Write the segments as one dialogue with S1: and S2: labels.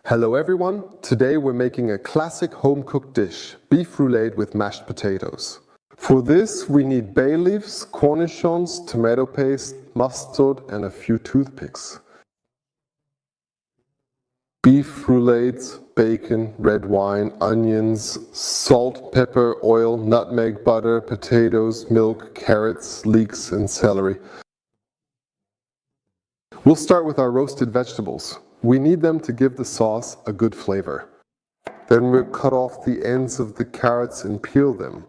S1: Hello everyone, today we're making a classic home-cooked dish, beef roulade with mashed potatoes. For this we need bay leaves, cornichons, tomato paste, mustard and a few toothpicks. Beef roulades, bacon, red wine, onions, salt, pepper, oil, nutmeg, butter, potatoes, milk, carrots, leeks and celery. We'll start with our roasted vegetables. We need them to give the sauce a good flavor. Then we'll cut off the ends of the carrots and peel them.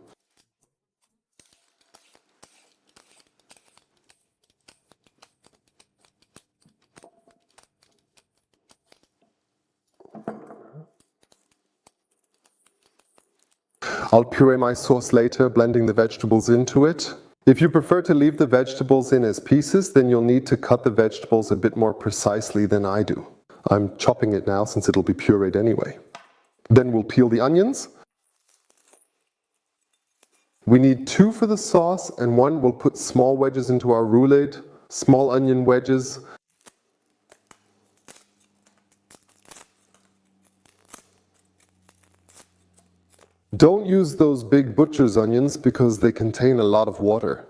S1: I'll puree my sauce later, blending the vegetables into it. If you prefer to leave the vegetables in as pieces, then you'll need to cut the vegetables a bit more precisely than I do. I'm chopping it now since it'll be pureed anyway. Then we'll peel the onions. We need 2 for the sauce and 1 we'll put small wedges into our roulade, small onion wedges. Don't use those big butcher's onions because they contain a lot of water.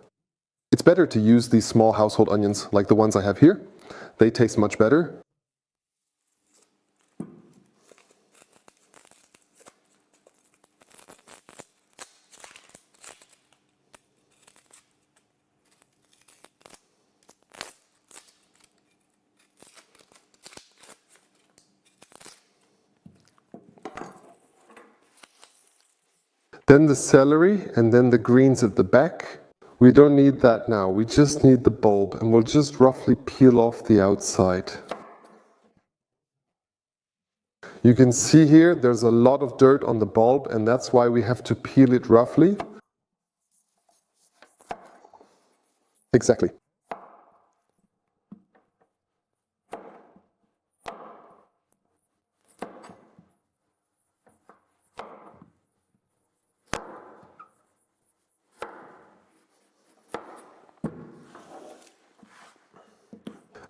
S1: It's better to use these small household onions like the ones I have here. They taste much better. Then the celery and then the greens at the back. We don't need that now, we just need the bulb and we'll just roughly peel off the outside. You can see here there's a lot of dirt on the bulb and that's why we have to peel it roughly. Exactly.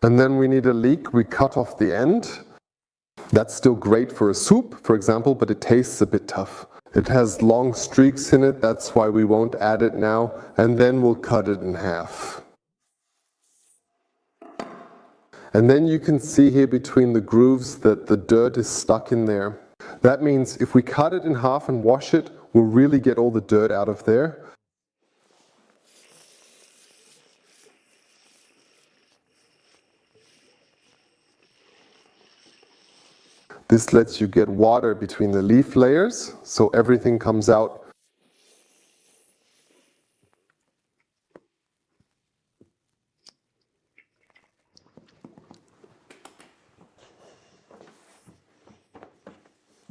S1: And then we need a leek, we cut off the end. That's still great for a soup, for example, but it tastes a bit tough. It has long streaks in it, that's why we won't add it now. And then we'll cut it in half. And then you can see here between the grooves that the dirt is stuck in there. That means if we cut it in half and wash it, we'll really get all the dirt out of there. This lets you get water between the leaf layers, so everything comes out.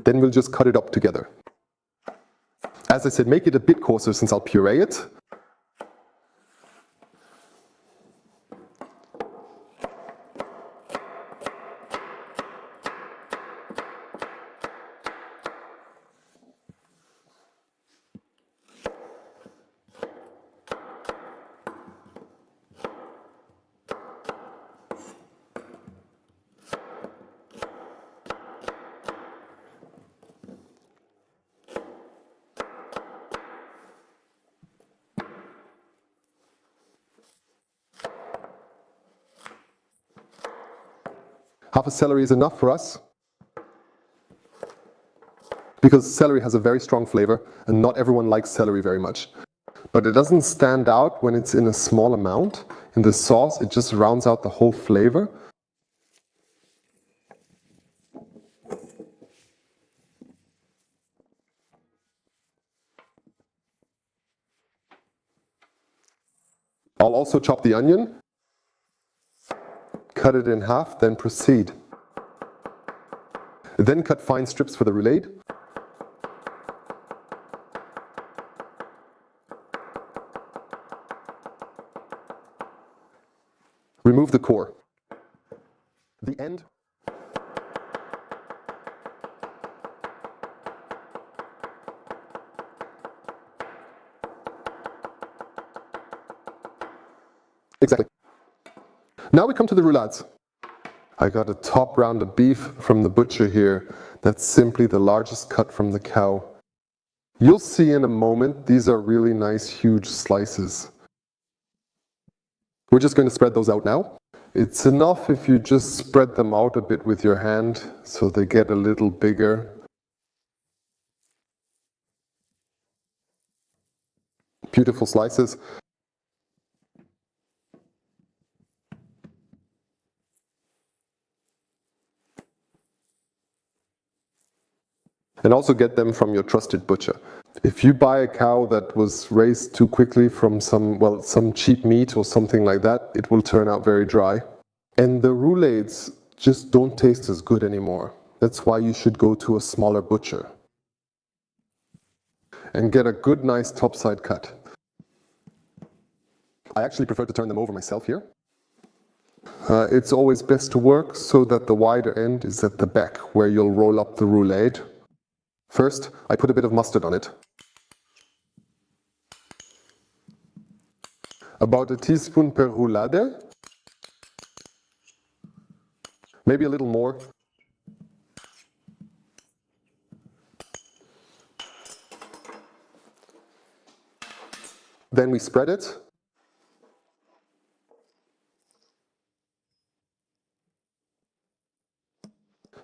S1: Then we'll just cut it up together. As I said, make it a bit coarser since I'll puree it. Half a celery is enough for us, because celery has a very strong flavor and not everyone likes celery very much. But it doesn't stand out when it's in a small amount. In the sauce, it just rounds out the whole flavor. I'll also chop the onion. Cut it in half, then proceed. Then cut fine strips for the roulade. Remove the core. The end. Exactly. Now we come to the roulades. I got a top round of beef from the butcher here. That's simply the largest cut from the cow. You'll see in a moment, these are really nice, huge slices. We're just going to spread those out now. It's enough if you just spread them out a bit with your hand so they get a little bigger. Beautiful slices. And also get them from your trusted butcher. If you buy a cow that was raised too quickly from some cheap meat or something like that, it will turn out very dry. And the roulades just don't taste as good anymore. That's why you should go to a smaller butcher and get a good, nice topside cut. I actually prefer to turn them over myself here. It's always best to work so that the wider end is at the back where you'll roll up the roulade. First, I put a bit of mustard on it. About a teaspoon per roulade. Maybe a little more. Then we spread it.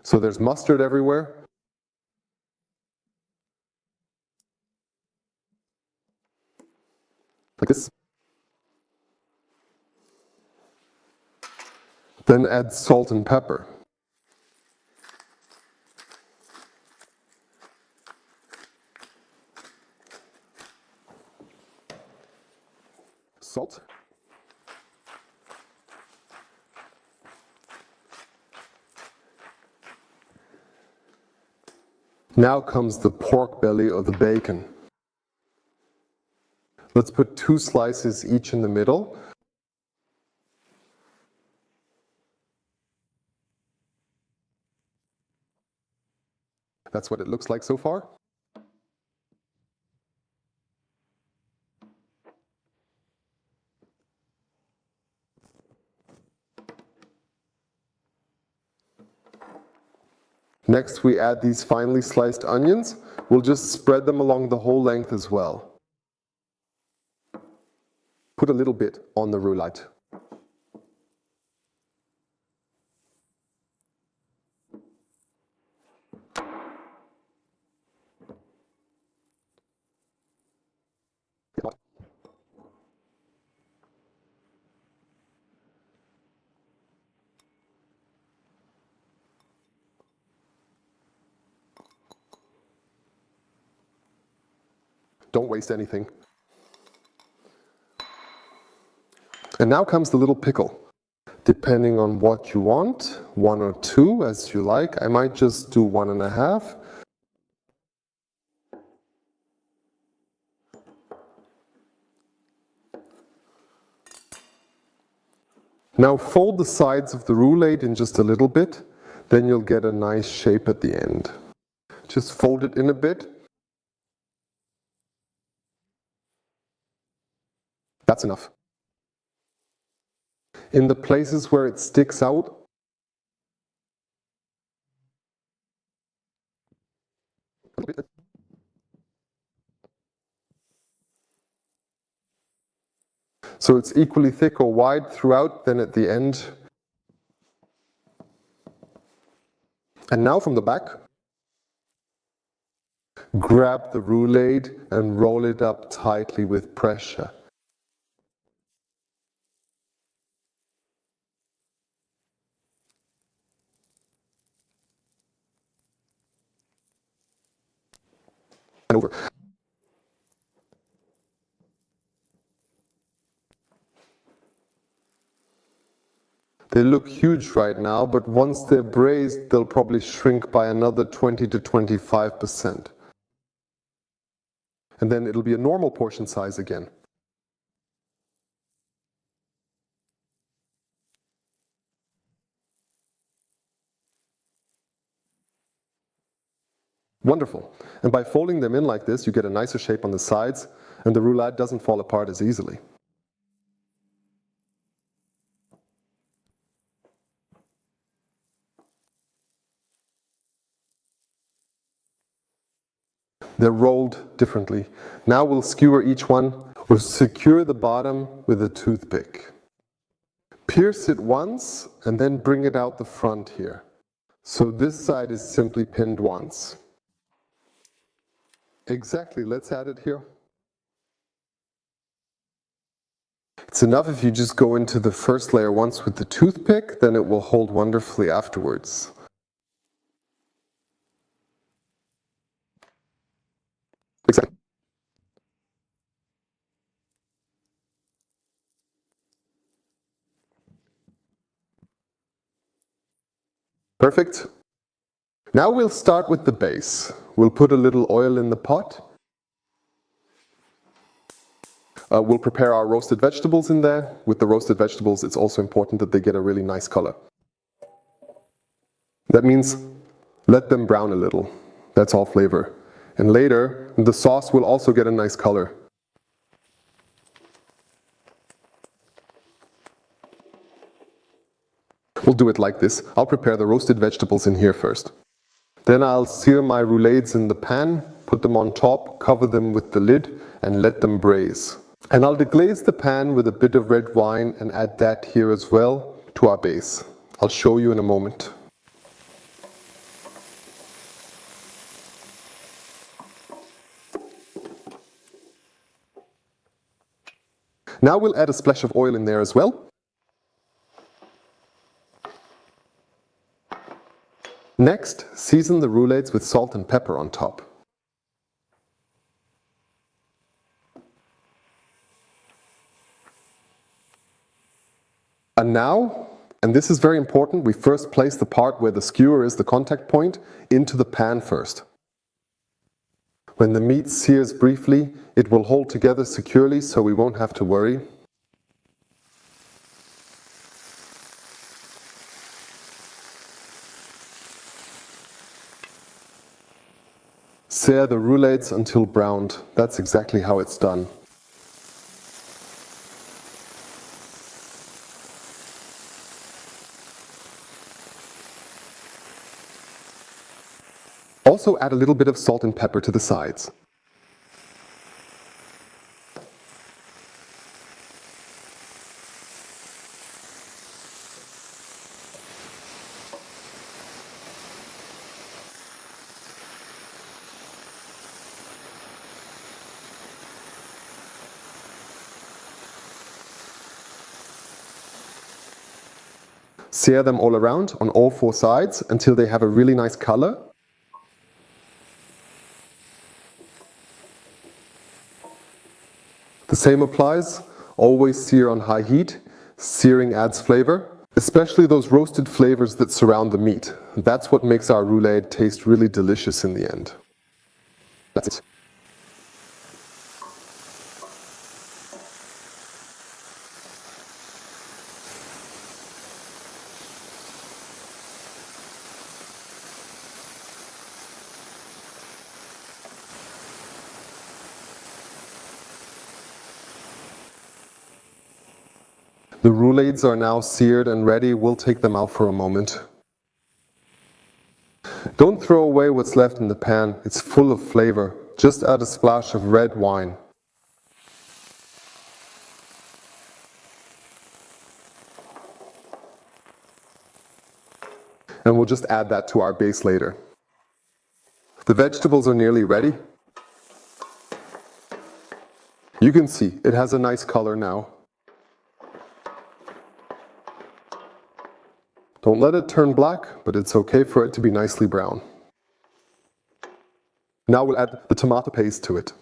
S1: So there's mustard everywhere. Like this. Then add salt and pepper. Salt. Now comes the pork belly or the bacon. Let's put 2 slices each in the middle. That's what it looks like so far. Next, we add these finely sliced onions. We'll just spread them along the whole length as well. Put a little bit on the roulade. Don't waste anything. And now comes the little pickle. Depending on what you want, 1 or 2 as you like. I might just do 1.5. Now fold the sides of the roulade in just a little bit, then you'll get a nice shape at the end. Just fold it in a bit. That's enough. In the places where it sticks out, so it's equally thick or wide throughout, then at the end. And now from the back, grab the roulade and roll it up tightly with pressure. And over. They look huge right now, but once they're braised, they'll probably shrink by another 20 to 25%. And then it'll be a normal portion size again. Wonderful. And by folding them in like this, you get a nicer shape on the sides, and the roulade doesn't fall apart as easily. They're rolled differently. Now we'll skewer each one. We'll secure the bottom with a toothpick. Pierce it once and then bring it out the front here. So this side is simply pinned once. Exactly, let's add it here. It's enough if you just go into the first layer once with the toothpick, then it will hold wonderfully afterwards. Exactly. Perfect. Now we'll start with the base. We'll put a little oil in the pot. We'll prepare our roasted vegetables in there. With the roasted vegetables, it's also important that they get a really nice color. That means let them brown a little. That's all flavor. And later, the sauce will also get a nice color. We'll do it like this. I'll prepare the roasted vegetables in here first. Then I'll sear my roulades in the pan, put them on top, cover them with the lid, and let them braise. And I'll deglaze the pan with a bit of red wine and add that here as well to our base. I'll show you in a moment. Now we'll add a splash of oil in there as well. Next, season the roulades with salt and pepper on top. And now, and this is very important, we first place the part where the skewer is the contact point into the pan first. When the meat sears briefly, it will hold together securely so we won't have to worry. Sear the roulades until browned. That's exactly how it's done. Also add a little bit of salt and pepper to the sides. Sear them all around on all four sides until they have a really nice color. The same applies, always sear on high heat. Searing adds flavor, especially those roasted flavors that surround the meat. That's what makes our roulade taste really delicious in the end. That's it. The roulades are now seared and ready. We'll take them out for a moment. Don't throw away what's left in the pan. It's full of flavor. Just add a splash of red wine. And we'll just add that to our base later. The vegetables are nearly ready. You can see it has a nice color now. Don't let it turn black, but it's okay for it to be nicely brown. Now we'll add the tomato paste to it.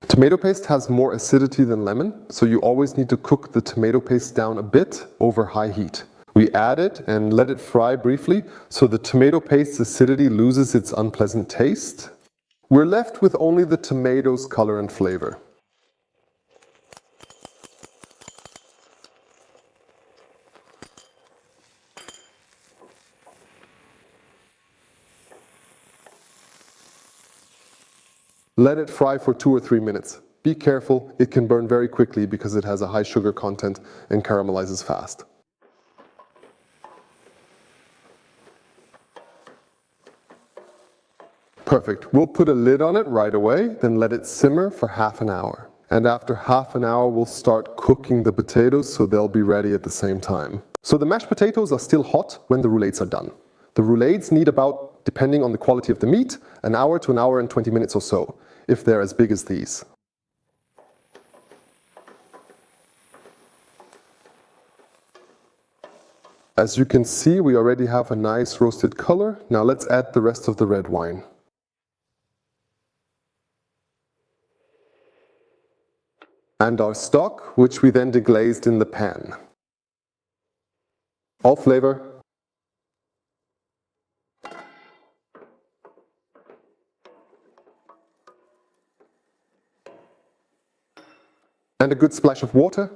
S1: Tomato paste has more acidity than lemon, so you always need to cook the tomato paste down a bit over high heat. We add it and let it fry briefly so the tomato paste's acidity loses its unpleasant taste. We're left with only the tomato's color and flavor. Let it fry for 2 or 3 minutes. Be careful, it can burn very quickly because it has a high sugar content and caramelizes fast. Perfect. We'll put a lid on it right away, then let it simmer for half an hour. And after half an hour, we'll start cooking the potatoes so they'll be ready at the same time. So the mashed potatoes are still hot when the roulades are done. The roulades need about, depending on the quality of the meat, an hour to an hour and 20 minutes or so, if they're as big as these. As you can see, we already have a nice roasted color. Now let's add the rest of the red wine. And our stock, which we then deglazed in the pan. All flavor. And a good splash of water.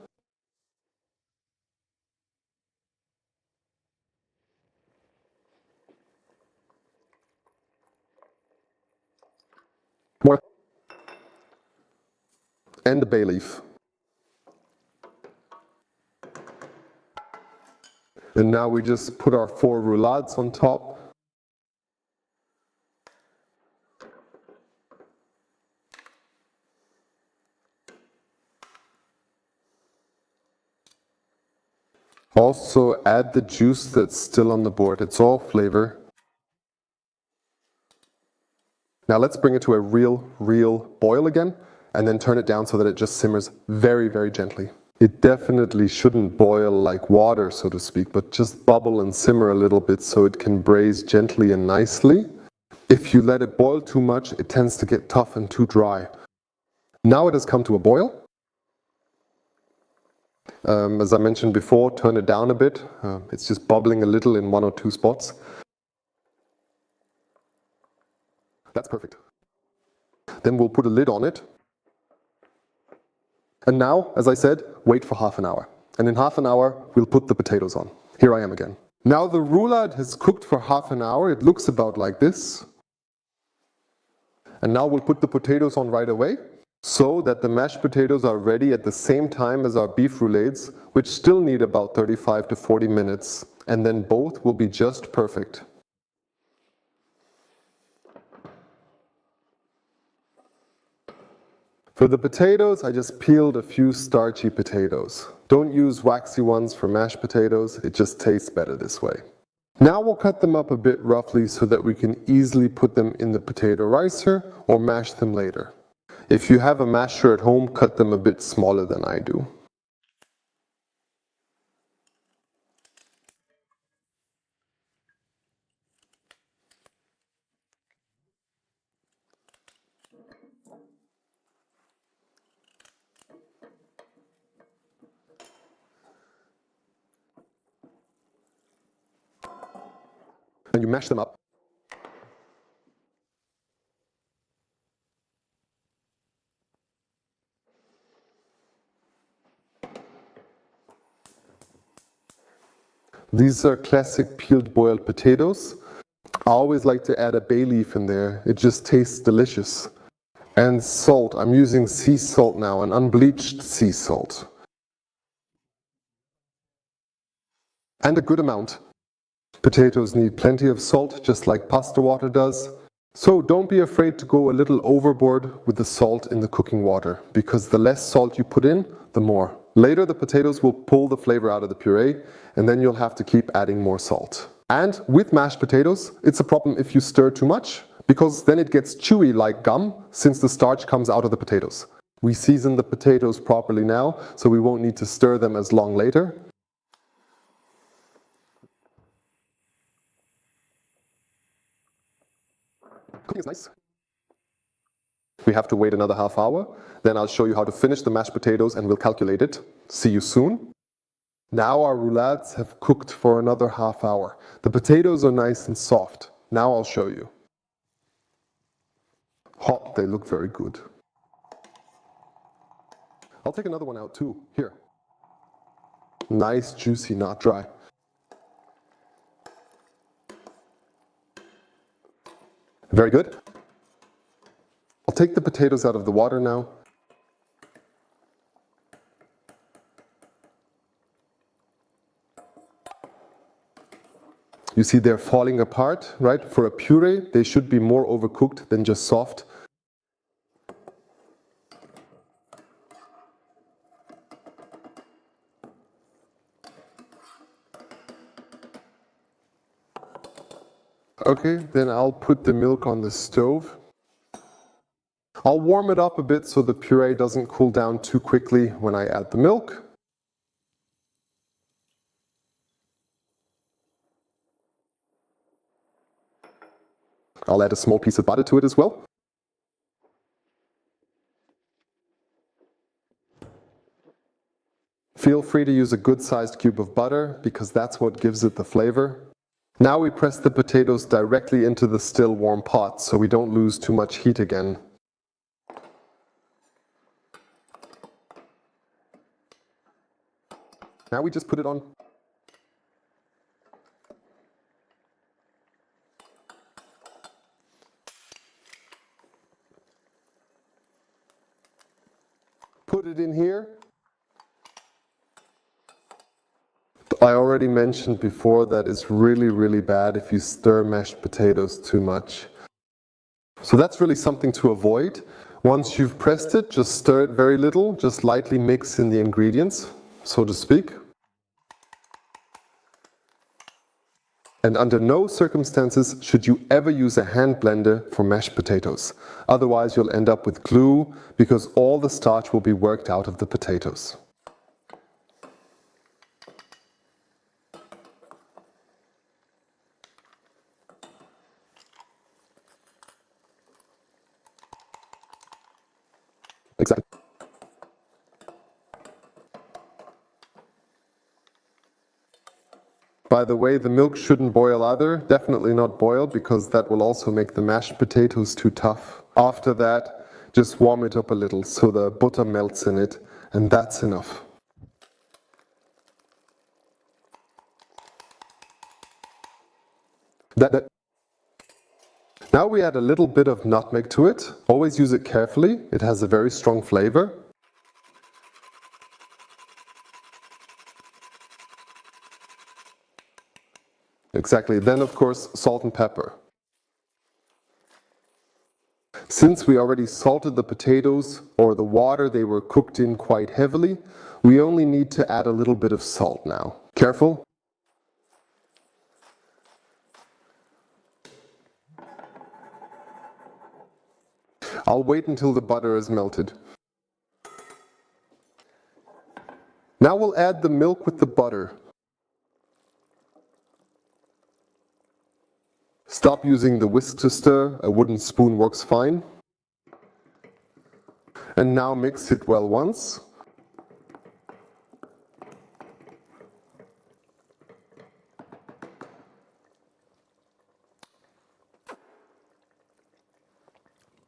S1: More. And a bay leaf. And now we just put our 4 roulades on top. Also add the juice that's still on the board. It's all flavor. Now let's bring it to a real boil again, and then turn it down so that it just simmers very, very gently. It definitely shouldn't boil like water, so to speak, but just bubble and simmer a little bit so it can braise gently and nicely. If you let it boil too much, it tends to get tough and too dry. Now it has come to a boil. As I mentioned before, turn it down a bit. It's just bubbling a little in 1 or 2 spots. That's perfect. Then we'll put a lid on it. And now, as I said, wait for half an hour. And in half an hour, we'll put the potatoes on. Here I am again. Now the roulade has cooked for half an hour. It looks about like this. And now we'll put the potatoes on right away, so that the mashed potatoes are ready at the same time as our beef roulades, which still need about 35 to 40 minutes. And then both will be just perfect. For the potatoes, I just peeled a few starchy potatoes. Don't use waxy ones for mashed potatoes, it just tastes better this way. Now we'll cut them up a bit roughly so that we can easily put them in the potato ricer or mash them later. If you have a masher at home, cut them a bit smaller than I do. And you mash them up. These are classic peeled boiled potatoes. I always like to add a bay leaf in there, it just tastes delicious. And salt, I'm using sea salt now, an unbleached sea salt. And a good amount. Potatoes need plenty of salt, just like pasta water does. So don't be afraid to go a little overboard with the salt in the cooking water, because the less salt you put in, the more. Later the potatoes will pull the flavor out of the puree, and then you'll have to keep adding more salt. And with mashed potatoes, it's a problem if you stir too much, because then it gets chewy like gum, since the starch comes out of the potatoes. We season the potatoes properly now, so we won't need to stir them as long later. Cooking is nice. We have to wait another half hour. Then I'll show you how to finish the mashed potatoes and we'll calculate it. See you soon. Now our roulades have cooked for another half hour. The potatoes are nice and soft. Now I'll show you. Hot, they look very good. I'll take another one out too. Here. Nice, juicy, not dry. Very good. I'll take the potatoes out of the water now. You You see they're falling apart, right? For a puree, they should be more overcooked than just soft. Okay, then I'll put the milk on the stove. I'll warm it up a bit so the puree doesn't cool down too quickly when I add the milk. I'll add a small piece of butter to it as well. Feel free to use a good-sized cube of butter because that's what gives it the flavor. Now we press the potatoes directly into the still warm pot so we don't lose too much heat again. Now we just put it on. Put it in here. I already mentioned before that it's really bad if you stir mashed potatoes too much. So that's really something to avoid. Once you've pressed it, just stir it very little, just lightly mix in the ingredients, so to speak. And under no circumstances should you ever use a hand blender for mashed potatoes. Otherwise you'll end up with glue because all the starch will be worked out of the potatoes. Exactly. By the way, the milk shouldn't boil either, definitely not boil, because that will also make the mashed potatoes too tough. After that, just warm it up a little so the butter melts in it, and that's enough. Now we add a little bit of nutmeg to it. Always use it carefully, it has a very strong flavor. Exactly, then of course salt and pepper. Since we already salted the potatoes or the water they were cooked in quite heavily, we only need to add a little bit of salt now. Careful. I'll wait until the butter is melted. Now we'll add the milk with the butter. Stop using the whisk to stir, a wooden spoon works fine. And now mix it well once.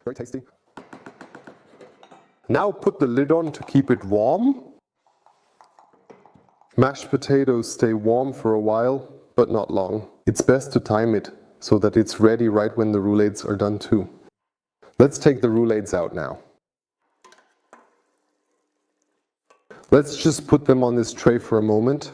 S1: Very tasty. Now put the lid on to keep it warm. Mashed potatoes stay warm for a while, but not long. It's best to time it so that it's ready right when the roulades are done too. Let's take the roulades out now. Let's just put them on this tray for a moment.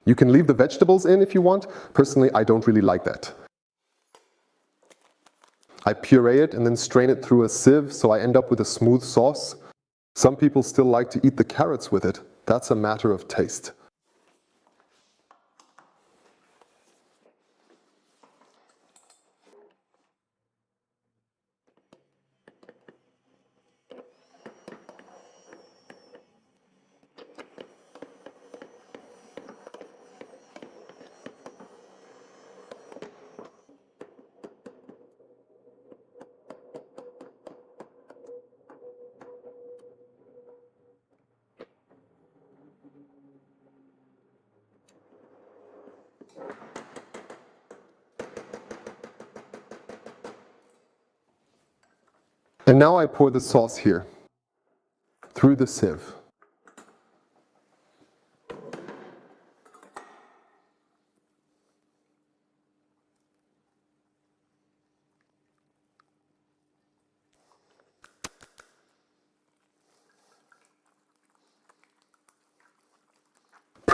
S1: You can leave the vegetables in if you want. Personally, I don't really like that. I puree it and then strain it through a sieve so I end up with a smooth sauce. Some people still like to eat the carrots with it. That's a matter of taste. And now I pour the sauce here, through the sieve.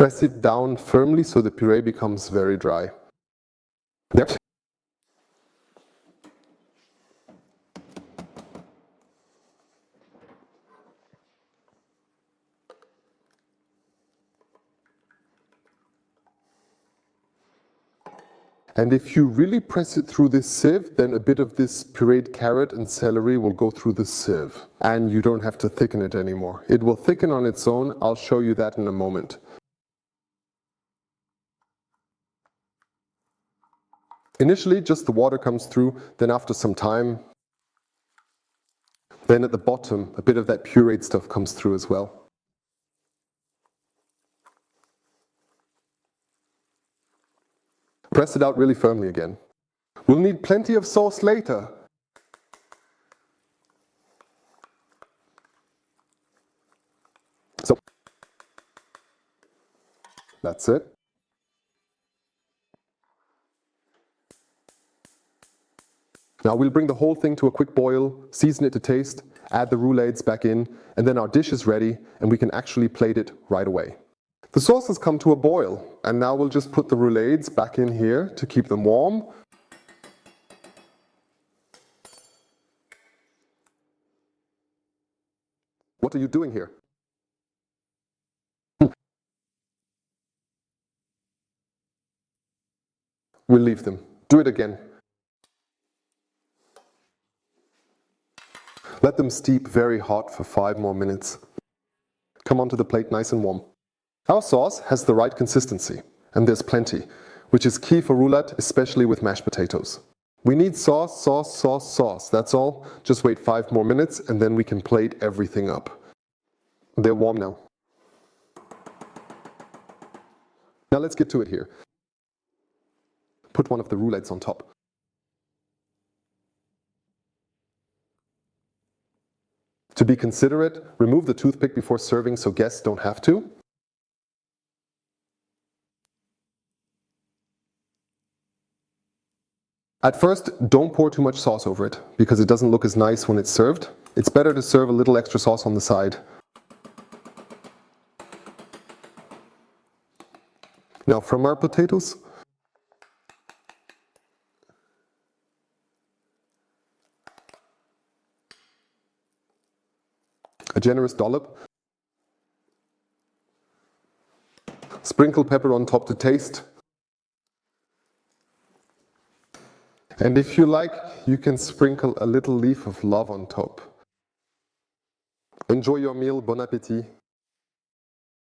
S1: Press it down firmly so the puree becomes very dry. There. And if you really press it through this sieve, then a bit of this pureed carrot and celery will go through the sieve. And you don't have to thicken it anymore. It will thicken on its own. I'll show you that in a moment. Initially, just the water comes through, then after some time, then at the bottom, a bit of that pureed stuff comes through as well. Press it out really firmly again. We'll need plenty of sauce later. So, that's it. Now we'll bring the whole thing to a quick boil, season it to taste, add the roulades back in, and then our dish is ready and we can actually plate it right away. The sauce has come to a boil, and now we'll just put the roulades back in here to keep them warm. What are you doing here? We'll leave them. Do it again. Let them steep very hot for 5 more minutes. Come onto the plate nice and warm. Our sauce has the right consistency, and there's plenty, which is key for roulade, especially with mashed potatoes. We need sauce, sauce, sauce, sauce, that's all. Just wait 5 more minutes and then we can plate everything up. They're warm now. Now let's get to it here. Put one of the roulades on top. To be considerate, remove the toothpick before serving so guests don't have to. At first, don't pour too much sauce over it, because it doesn't look as nice when it's served. It's better to serve a little extra sauce on the side. Now from our potatoes, a generous dollop. Sprinkle pepper on top to taste. And if you like, you can sprinkle a little leaf of love on top. Enjoy your meal, bon appétit.